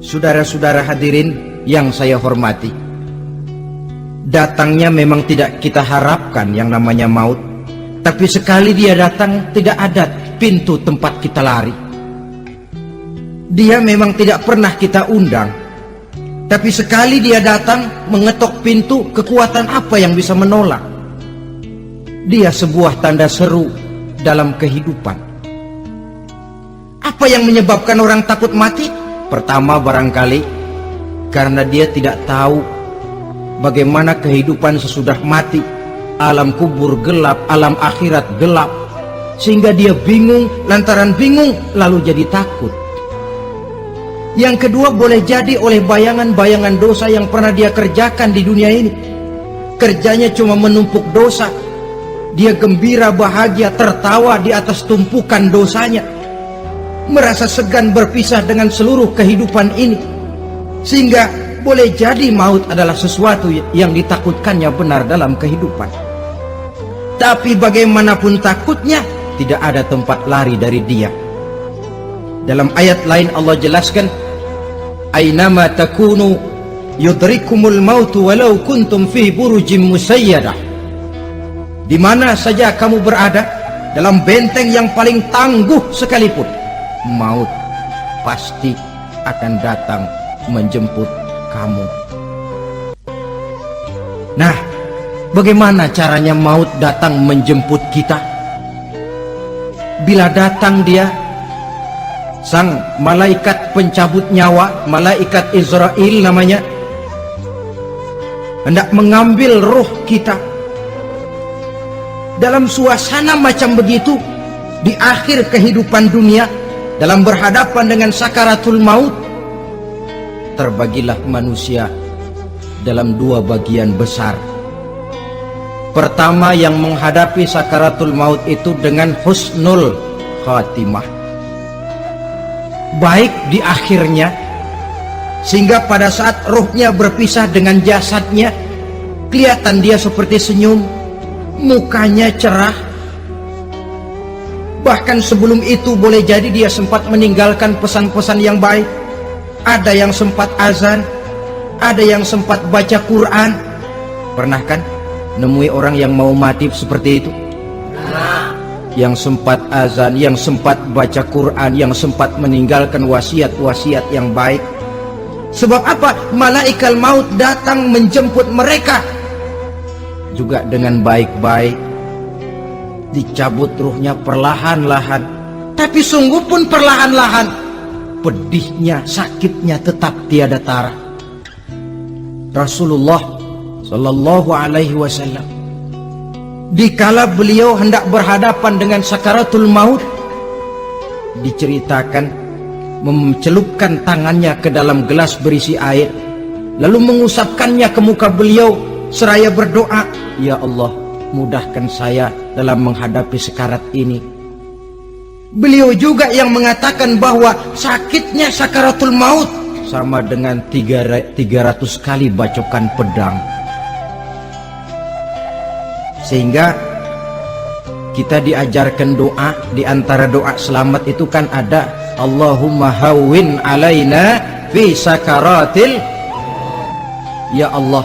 Saudara-saudara hadirin yang saya hormati, datangnya memang tidak kita harapkan yang namanya maut, tapi sekali dia datang tidak ada pintu tempat kita lari. Dia memang tidak pernah kita undang, tapi sekali dia datang mengetok pintu, kekuatan apa yang bisa menolak? Dia sebuah tanda seru dalam kehidupan. Apa yang menyebabkan orang takut mati? Pertama, barangkali karena dia tidak tahu bagaimana kehidupan sesudah mati. Alam kubur gelap, alam akhirat gelap, sehingga dia bingung. Lantaran bingung lalu jadi takut. Yang kedua, boleh jadi oleh bayangan-bayangan dosa yang pernah dia kerjakan di dunia ini. Kerjanya cuma menumpuk dosa. Dia gembira, bahagia, tertawa di atas tumpukan dosanya, merasa segan berpisah dengan seluruh kehidupan ini, sehingga boleh jadi maut adalah sesuatu yang ditakutkannya benar dalam kehidupan. Tapi bagaimanapun takutnya, tidak ada tempat lari dari dia. Dalam ayat lain Allah jelaskan, "Ainama takunu yudrikumul mautu walau kuntum fi burujim musayyadah." Di mana saja kamu berada, dalam benteng yang paling tangguh sekalipun, maut pasti akan datang menjemput kamu. Nah, bagaimana caranya maut datang menjemput kita? Bila datang dia, sang malaikat pencabut nyawa, malaikat Israel namanya, hendak mengambil roh kita. Dalam suasana macam begitu, di akhir kehidupan dunia, dalam berhadapan dengan sakaratul maut, terbagilah manusia dalam dua bagian besar. Pertama, yang menghadapi sakaratul maut itu dengan husnul khatimah, baik di akhirnya, sehingga pada saat rohnya berpisah dengan jasadnya, kelihatan dia seperti senyum, mukanya cerah. Bahkan sebelum itu boleh jadi dia sempat meninggalkan pesan-pesan yang baik. Ada yang sempat azan, ada yang sempat baca Quran. Pernah kan nemui orang yang mau mati seperti itu? Yang sempat azan, yang sempat baca Quran, yang sempat meninggalkan wasiat-wasiat yang baik. Sebab apa? Malaikat maut datang menjemput mereka juga dengan baik-baik. Dicabut ruhnya perlahan-lahan, tapi sungguh pun perlahan-lahan. Pedihnya, sakitnya tetap tiada tara. Rasulullah Sallallahu Alaihi Wasallam, dikala beliau hendak berhadapan dengan sakaratul maut, diceritakan mencelupkan tangannya ke dalam gelas berisi air, lalu mengusapkannya ke muka beliau seraya berdoa, "Ya Allah, mudahkan saya dalam menghadapi sekarat ini." Beliau juga yang mengatakan bahwa sakitnya sakaratul maut sama dengan 300 kali bacokan pedang. Sehingga kita diajarkan doa. Di antara doa selamat itu kan ada, Allahumma hawwin alaina fi sakaratil. Ya Allah,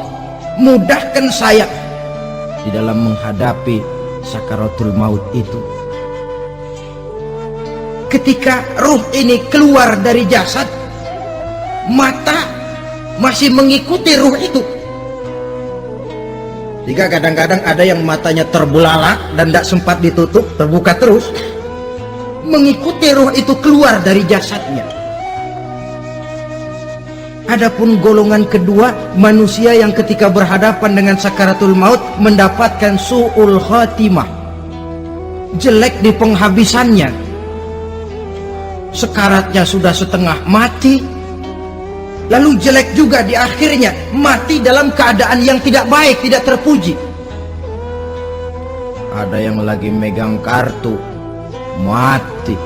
mudahkan saya di dalam menghadapi sakaratul maut itu. Ketika ruh ini keluar dari jasad, mata masih mengikuti ruh itu. Jika kadang-kadang ada yang matanya terbelalak dan tidak sempat ditutup, terbuka terus, mengikuti ruh itu keluar dari jasadnya. Adapun golongan kedua, manusia yang ketika berhadapan dengan sakaratul maut mendapatkan su'ul khatimah, jelek di penghabisannya. Sekaratnya sudah setengah mati, lalu jelek juga di akhirnya, mati dalam keadaan yang tidak baik, tidak terpuji. Ada yang lagi megang kartu, mati.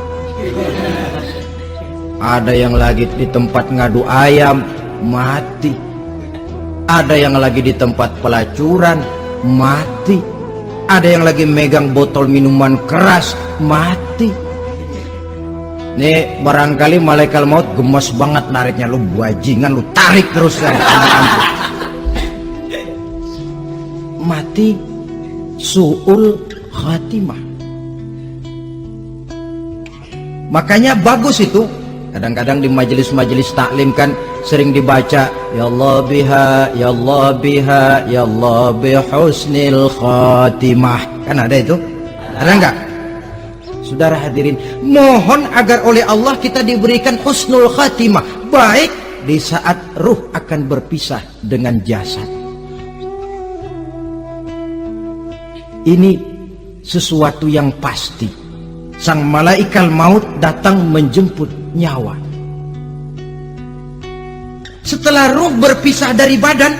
Ada yang lagi di tempat ngadu ayam, mati. Ada yang lagi di tempat pelacuran, mati. Ada yang lagi megang botol minuman keras, mati. Nih barangkali malaikat maut gemes banget nariknya, lu bajingan, lu tarik terus kan. Mati su'ul khatimah. Makanya bagus itu. Kadang-kadang di majelis-majelis taklim kan sering dibaca, ya Allah biha, ya Allah biha, ya Allah bihusnil khatimah. Kan ada itu? Ada enggak? Saudara hadirin, mohon agar oleh Allah kita diberikan husnul khatimah, baik di saat ruh akan berpisah dengan jasad. Ini sesuatu yang pasti. Sang malaikat maut datang menjemput nyawa. Setelah ruh berpisah dari badan,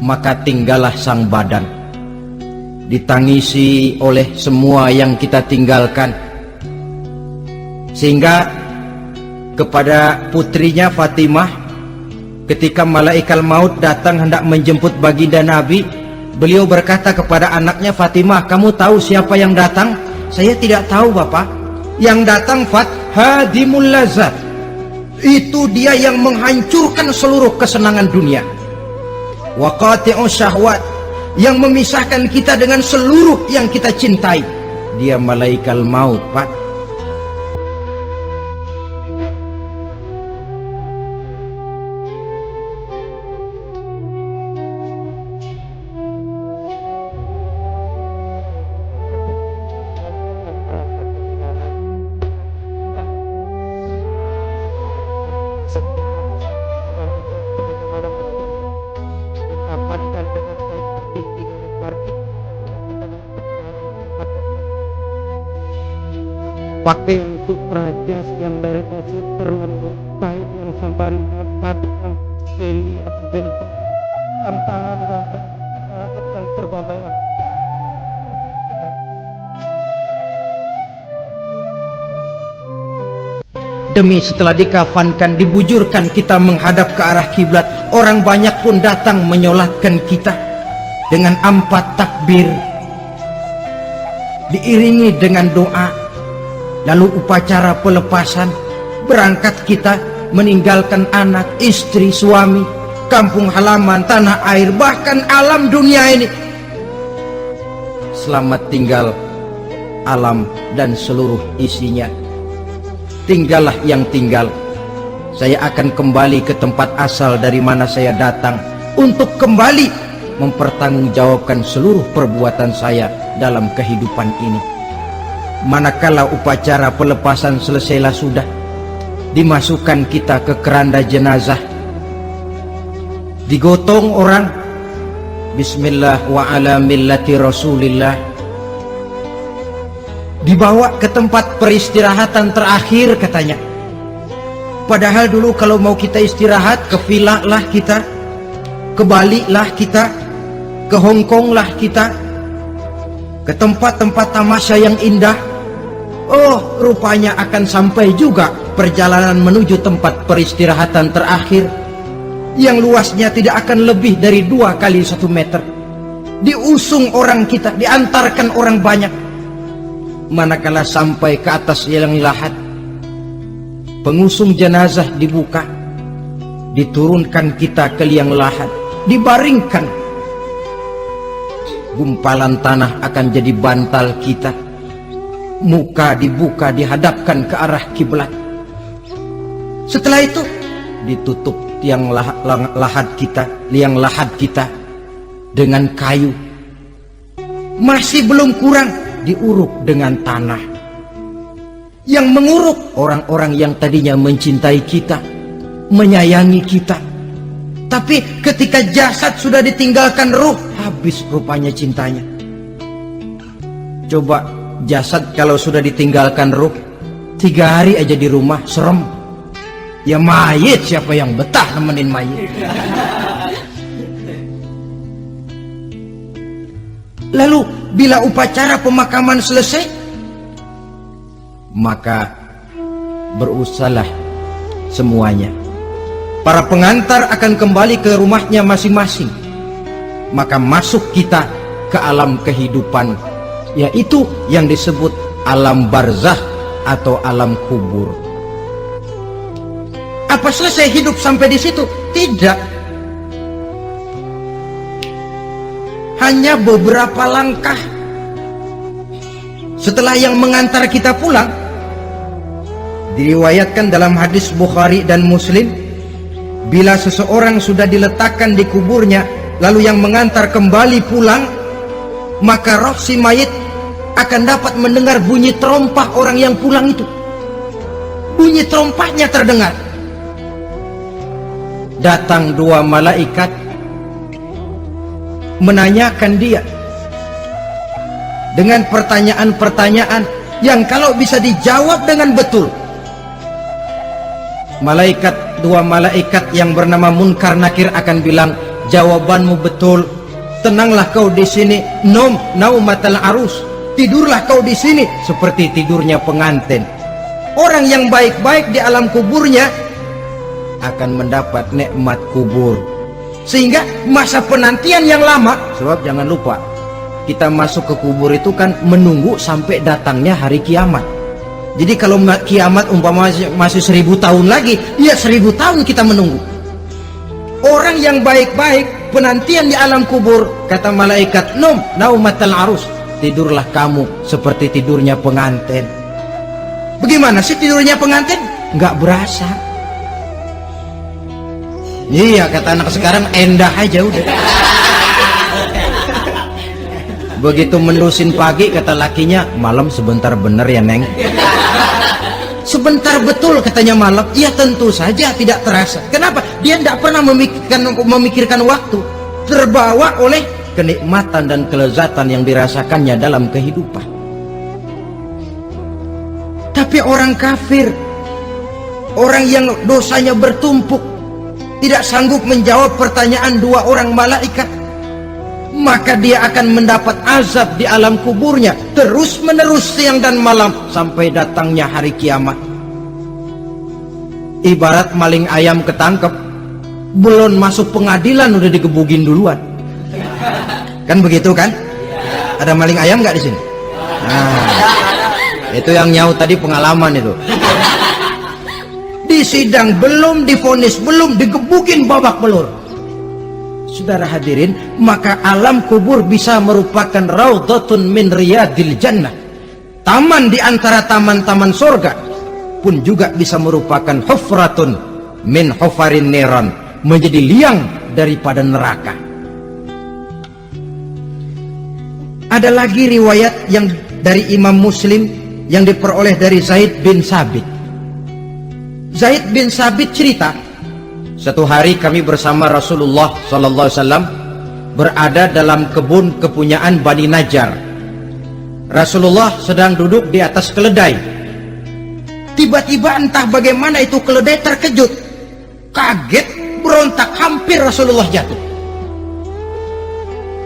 maka tinggallah sang badan, ditangisi oleh semua yang kita tinggalkan. Sehingga kepada putrinya Fatimah, ketika malaikat maut datang hendak menjemput baginda Nabi, beliau berkata kepada anaknya, Fatimah, kamu tahu siapa yang datang? Saya tidak tahu, Bapak. Yang datang hadimul lazat. Itu dia yang menghancurkan seluruh kesenangan dunia. Wa qati'us syahwat, yang memisahkan kita dengan seluruh yang kita cintai. Dia malaikat maut, Pak. Pakai untuk raja yang dari kasih terlalu baik yang sampai dapat yang beli abdel tantangan dan terbalik. Demi setelah dikafankan, dibujurkan kita menghadap ke arah kiblat, orang banyak pun datang menyolatkan kita dengan 4 takbir, diiringi dengan doa. Lalu upacara pelepasan, berangkat kita meninggalkan anak, istri, suami, kampung halaman, tanah air, bahkan alam dunia ini. Selamat tinggal alam dan seluruh isinya. Tinggallah yang tinggal. Saya akan kembali ke tempat asal dari mana saya datang, untuk kembali mempertanggungjawabkan seluruh perbuatan saya dalam kehidupan ini. Manakala upacara pelepasan selesailah sudah, dimasukkan kita ke keranda jenazah, digotong orang, bismillah wa ala millati rasulillah, dibawa ke tempat peristirahatan terakhir katanya. Padahal dulu kalau mau kita istirahat, ke villa lah kita, ke Bali lah kita, ke Hong Kong lah kita, ke tempat-tempat tamasya yang indah. Oh, rupanya akan sampai juga perjalanan menuju tempat peristirahatan terakhir yang luasnya tidak akan lebih dari 2 kali 1 meter. Diusung orang kita, diantarkan orang banyak. Manakala sampai ke atas liang lahat, pengusung jenazah dibuka, diturunkan kita ke liang lahat, dibaringkan. Gumpalan tanah akan jadi bantal kita. Muka dibuka, dihadapkan ke arah kiblat. Setelah itu ditutup liang lahat kita dengan kayu. Masih belum kurang, diuruk dengan tanah. Yang menguruk orang-orang yang tadinya mencintai kita, menyayangi kita. Tapi ketika jasad sudah ditinggalkan ruh, habis rupanya cintanya. Coba jasad kalau sudah ditinggalkan ruh, 3 hari aja di rumah serem. Ya mayit, siapa yang betah nemenin mayit? Lalu bila upacara pemakaman selesai, maka berusahalah semuanya. Para pengantar akan kembali ke rumahnya masing-masing. Maka masuk kita ke alam kehidupan, yaitu yang disebut alam barzakh atau alam kubur. Apa selesai hidup sampai di situ? Tidak. Hanya beberapa langkah setelah yang mengantar kita pulang. Diriwayatkan dalam hadis Bukhari dan Muslim, bila seseorang sudah diletakkan di kuburnya, lalu yang mengantar kembali pulang, maka roh si mayit akan dapat mendengar bunyi terompah orang yang pulang itu. Bunyi terompahnya terdengar. Datang dua malaikat menanyakan dia dengan pertanyaan-pertanyaan yang kalau bisa dijawab dengan betul. Dua malaikat yang bernama Munkar Nakir akan bilang, jawabanmu betul. Tenanglah kau di sini, naumatal arus. Tidurlah kau di sini seperti tidurnya pengantin. Orang yang baik-baik di alam kuburnya akan mendapat nikmat kubur. Sehingga masa penantian yang lama, sebab jangan lupa kita masuk ke kubur itu kan menunggu sampai datangnya hari kiamat. Jadi kalau kiamat umpama masih 1000 tahun lagi, ya 1000 tahun kita menunggu. Orang yang baik-baik penantian di alam kubur, kata malaikat, naumatal arus. Tidurlah kamu seperti tidurnya pengantin. Bagaimana sih tidurnya pengantin? Nggak berasa. Iya, kata anak sekarang, endah aja udah. Begitu mendusin pagi, kata lakinya, malam sebentar bener ya Neng. Sebentar betul katanya malam. Ya tentu saja tidak terasa. Kenapa? Dia tidak pernah memikirkan waktu. Terbawa oleh kenikmatan dan kelezatan yang dirasakannya dalam kehidupan. Tapi orang kafir, orang yang dosanya bertumpuk, tidak sanggup menjawab pertanyaan dua orang malaikat, maka dia akan mendapat azab di alam kuburnya terus menerus siang dan malam sampai datangnya hari kiamat. Ibarat maling ayam ketangkep, belum masuk pengadilan udah digebugin duluan. Kan begitu kan? Ada maling ayam nggak di sini? Nah, itu yang nyaut tadi pengalaman itu. Di sidang belum divonis, belum digebukin babak belur. Saudara hadirin, maka alam kubur bisa merupakan raudhatun min riyadil jannah, taman di antara taman-taman surga, pun juga bisa merupakan hufratun min hufarin niran, menjadi liang daripada neraka. Ada lagi riwayat yang dari Imam Muslim yang diperoleh dari Zaid bin Sabit. Zaid bin Sabit cerita, satu hari kami bersama Rasulullah SAW berada dalam kebun kepunyaan Bani Najjar. Rasulullah sedang duduk di atas keledai. Tiba-tiba entah bagaimana itu keledai terkejut, kaget, berontak, hampir Rasulullah jatuh.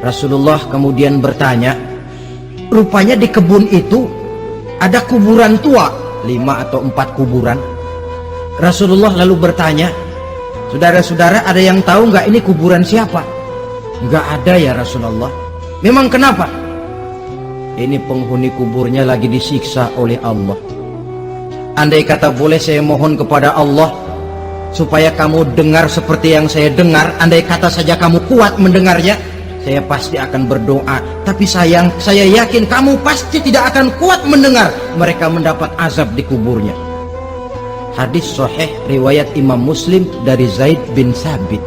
Rasulullah kemudian bertanya, rupanya di kebun itu ada kuburan tua, 5 atau 4 kuburan. Rasulullah lalu bertanya, saudara-saudara, ada yang tahu nggak ini kuburan siapa? Nggak ada ya Rasulullah. Memang kenapa? Ini penghuni kuburnya lagi disiksa oleh Allah. Andai kata boleh saya mohon kepada Allah supaya kamu dengar seperti yang saya dengar, andai kata saja kamu kuat mendengarnya, saya pasti akan berdoa. Tapi sayang, saya yakin kamu pasti tidak akan kuat mendengar mereka mendapat azab di kuburnya. Hadis sahih riwayat Imam Muslim dari Zaid bin Sabit.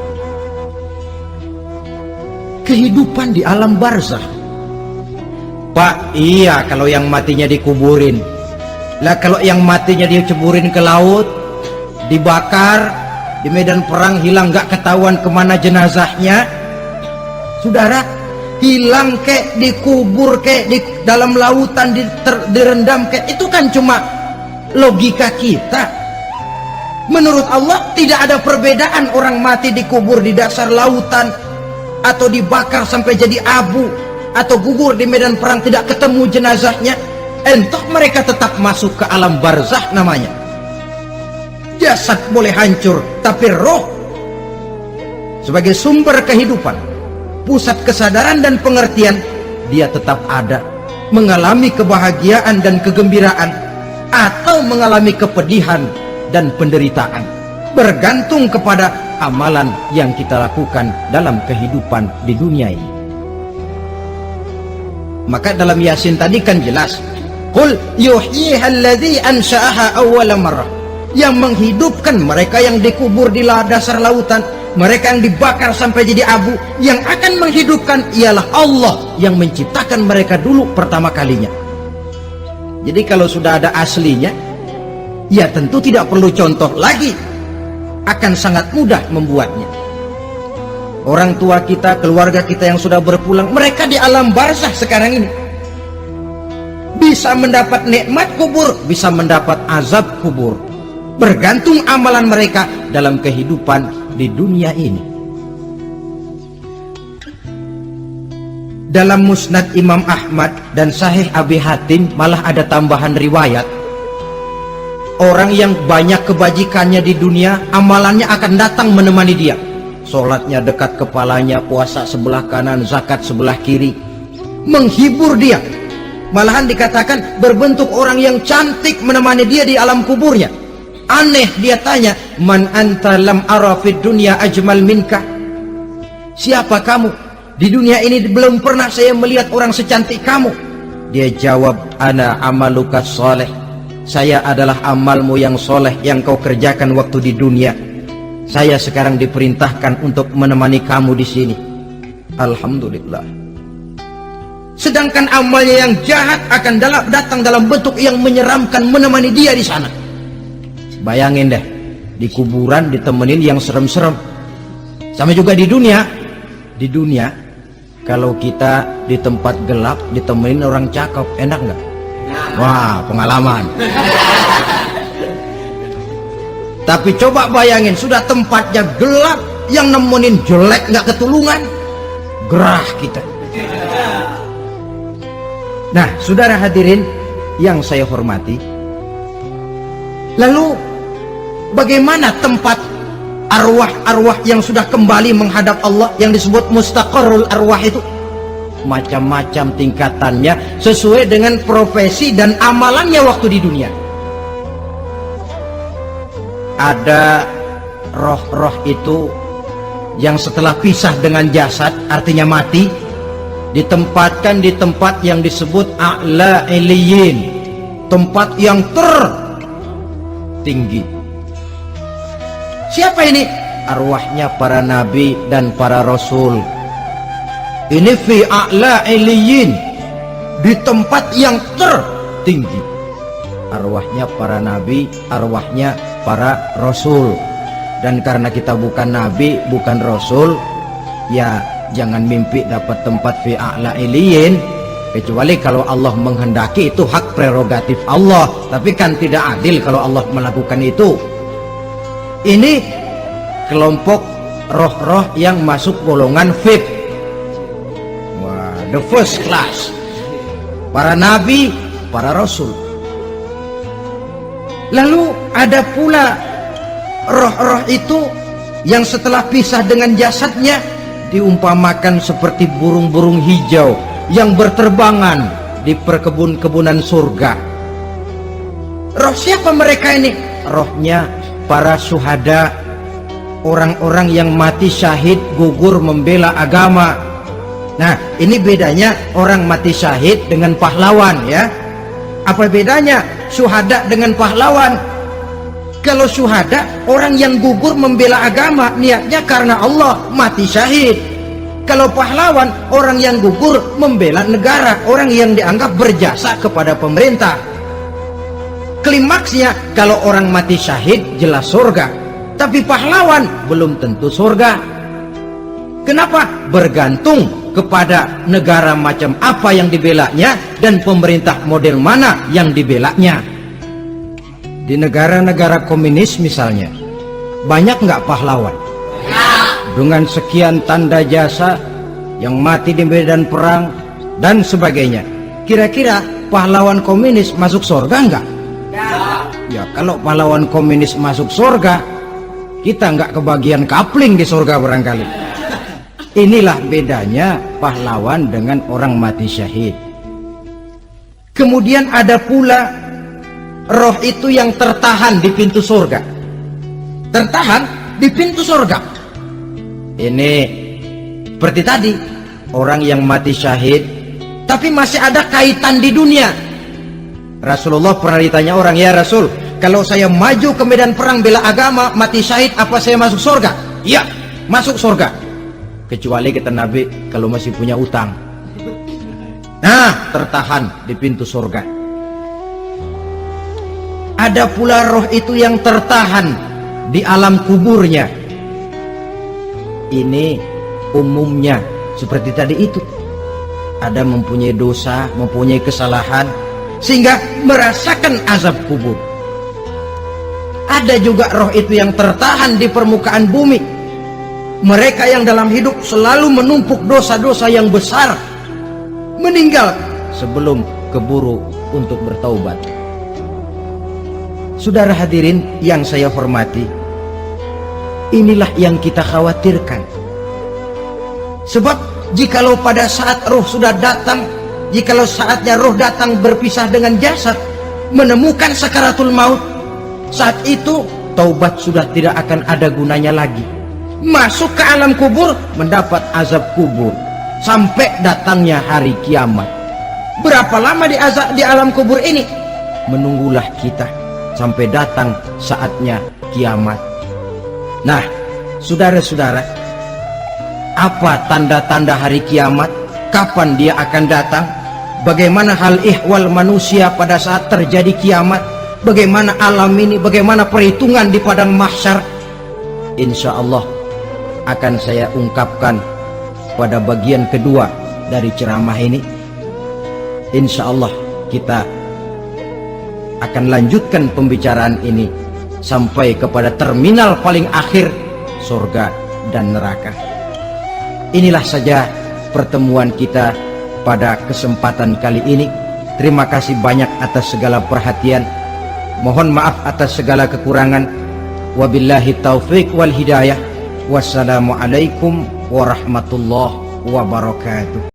Kehidupan di alam barzakh. Pak, iya kalau yang matinya dikuburin. Lah kalau yang matinya diceburin ke laut, dibakar, di medan perang hilang gak ketahuan kemana jenazahnya. Saudara, hilang kek, dikubur kek, di dalam lautan direndam kek, itu kan cuma logika kita. Menurut Allah tidak ada perbedaan orang mati dikubur di dasar lautan atau dibakar sampai jadi abu atau gugur di medan perang tidak ketemu jenazahnya. Entah mereka tetap masuk ke alam barzakh namanya. Jasad boleh hancur, tapi roh sebagai sumber kehidupan, pusat kesadaran dan pengertian, dia tetap ada, mengalami kebahagiaan dan kegembiraan atau mengalami kepedihan dan penderitaan, bergantung kepada amalan yang kita lakukan dalam kehidupan di dunia ini. Maka dalam Yasin tadi kan jelas, qul yuhyiha alladzi ansha'aha awwala marrah, yang menghidupkan mereka yang dikubur di dasar lautan, mereka yang dibakar sampai jadi abu, yang akan menghidupkan ialah Allah yang menciptakan mereka dulu pertama kalinya. Jadi kalau sudah ada aslinya, ya tentu tidak perlu contoh lagi, akan sangat mudah membuatnya. Orang tua kita, keluarga kita yang sudah berpulang, mereka di alam barzah sekarang ini bisa mendapat nikmat kubur, bisa mendapat azab kubur, bergantung amalan mereka dalam kehidupan di dunia ini. Dalam Musnad Imam Ahmad dan Sahih Abi Hatim malah ada tambahan riwayat, orang yang banyak kebajikannya di dunia, amalannya akan datang menemani dia. Sholatnya dekat kepalanya, puasa sebelah kanan, zakat sebelah kiri, menghibur dia. Malahan dikatakan berbentuk orang yang cantik menemani dia di alam kuburnya. Aneh, dia tanya, man anta lam ara fid dunya ajmal minka, siapa kamu? Di dunia ini belum pernah saya melihat orang secantik kamu. Dia jawab, ana amaluka soleh, saya adalah amalmu yang soleh yang kau kerjakan waktu di dunia. Saya sekarang diperintahkan untuk menemani kamu di sini. Alhamdulillah. Sedangkan amalnya yang jahat akan datang dalam bentuk yang menyeramkan menemani dia di sana. Bayangin deh, di kuburan ditemenin yang serem-serem. Sama juga di dunia. Di dunia, kalau kita di tempat gelap ditemenin orang cakep, enak nggak? Wah, pengalaman. Tapi coba bayangin, sudah tempatnya gelap, yang nemenin jelek nggak ketulungan, gerah kita. Nah, saudara hadirin yang saya hormati, lalu bagaimana tempat arwah-arwah yang sudah kembali menghadap Allah yang disebut mustaqarrul arwah itu? Macam-macam tingkatannya sesuai dengan profesi dan amalannya waktu di dunia. Ada roh-roh itu yang setelah pisah dengan jasad, artinya mati, ditempatkan di tempat yang disebut a'la iliyin, tempat yang tertinggi. Siapa ini? Arwahnya para nabi dan para rasul. Ini fi a'la iliyin, di tempat yang tertinggi. Arwahnya para nabi, arwahnya para rasul. Dan karena kita bukan nabi, bukan rasul, ya jangan mimpi dapat tempat fi a'la iliyin, kecuali kalau Allah menghendaki. Itu hak prerogatif Allah, tapi kan tidak adil kalau Allah melakukan itu. Ini kelompok roh-roh yang masuk golongan VIP. Wah, the first class. Para nabi, para rasul. Lalu ada pula roh-roh itu yang setelah pisah dengan jasadnya diumpamakan seperti burung-burung hijau yang berterbangan di perkebun-kebunan surga. Roh siapa mereka ini? Rohnya para syuhada, orang-orang yang mati syahid gugur membela agama. Nah, ini bedanya orang mati syahid dengan pahlawan, ya. Apa bedanya syuhada dengan pahlawan? Kalau syuhada, orang yang gugur membela agama, niatnya karena Allah, mati syahid. Kalau pahlawan, orang yang gugur membela negara, orang yang dianggap berjasa kepada pemerintah. Klimaksnya, kalau orang mati syahid jelas surga, tapi pahlawan belum tentu surga. Kenapa? Bergantung kepada negara macam apa yang dibelanya dan pemerintah model mana yang dibelanya. Di negara-negara komunis misalnya, banyak nggak pahlawan? Dengan sekian tanda jasa yang mati di medan perang dan sebagainya. Kira-kira pahlawan komunis masuk surga nggak? Ya, kalau pahlawan komunis masuk surga, kita nggak kebagian kapling di surga barangkali. Inilah bedanya pahlawan dengan orang mati syahid. Kemudian ada pula roh itu yang tertahan di pintu surga. Tertahan di pintu surga. Ini seperti tadi, orang yang mati syahid tapi masih ada kaitan di dunia. Rasulullah pernah ditanya orang, ya Rasul, kalau saya maju ke medan perang bela agama, mati syahid, apa saya masuk surga? Iya, masuk surga. Kecuali kata Nabi, kalau masih punya utang. Nah, tertahan di pintu surga. Ada pula roh itu yang tertahan di alam kuburnya. Ini umumnya seperti tadi itu. Ada mempunyai dosa, mempunyai kesalahan, sehingga merasakan azab kubur. Ada juga roh itu yang tertahan di permukaan bumi. Mereka yang dalam hidup selalu menumpuk dosa-dosa yang besar, meninggal sebelum keburu untuk bertaubat. Saudara hadirin yang saya hormati, inilah yang kita khawatirkan. Sebab jikalau pada saat roh sudah datang, jikalau saatnya roh datang berpisah dengan jasad, menemukan sakaratul maut, saat itu taubat sudah tidak akan ada gunanya lagi. Masuk ke alam kubur, mendapat azab kubur sampai datangnya hari kiamat. Berapa lama di alam kubur ini? Menunggulah kita sampai datang saatnya kiamat. Nah, saudara-saudara, apa tanda-tanda hari kiamat? Kapan dia akan datang? Bagaimana hal ihwal manusia pada saat terjadi kiamat? Bagaimana alam ini? Bagaimana perhitungan di padang mahsyar? Insya Allah akan saya ungkapkan pada bagian kedua dari ceramah ini. Insya Allah kita akan lanjutkan pembicaraan ini sampai kepada terminal paling akhir, surga dan neraka. Inilah saja pertemuan kita pada kesempatan kali ini. Terima kasih banyak atas segala perhatian. Mohon maaf atas segala kekurangan. Wabillahi taufiq wal hidayah. Wassalamualaikum warahmatullahi wabarakatuh.